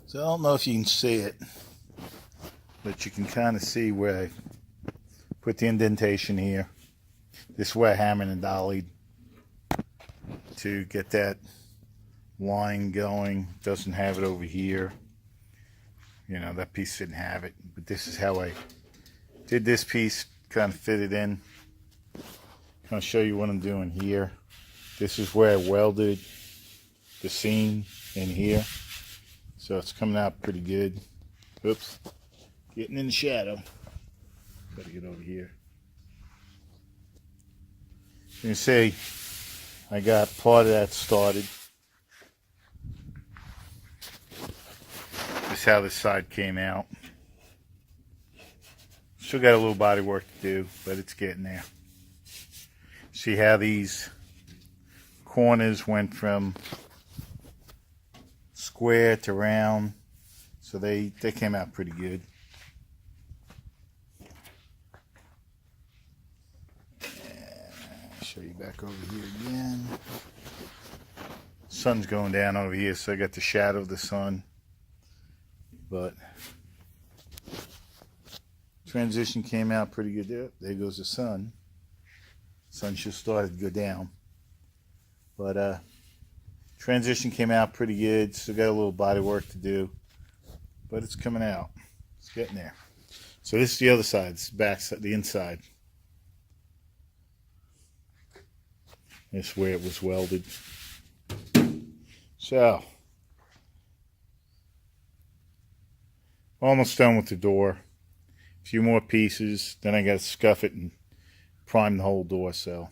So I don't know if you can see it, but you can kind of see where I put the indentation here. This is where I hammered and dollied to get that line going. Doesn't have it over here. You know, that piece didn't have it, but this is how I did this piece, kind of fit it in. I'll show you what I'm doing here. This is where I welded the seam in here. So it's coming out pretty good. Oops, getting in the shadow. Gotta get over here. You can see I got part of that started. This is how this side came out. Still got a little body work to do, but it's getting there. See how these corners went from square to round, so they came out pretty good. Show you back over here again. Sun's going down over here, so I got the shadow of the sun, but transition came out pretty good. There goes the sun. Sun should start to go down, but transition came out pretty good. Still got a little body work to do, but it's coming out. It's getting there. So this is the other side. It's the back side, the inside. This is where it was welded. So almost done with the door. A few more pieces, then I got to scuff it and prime the whole door. So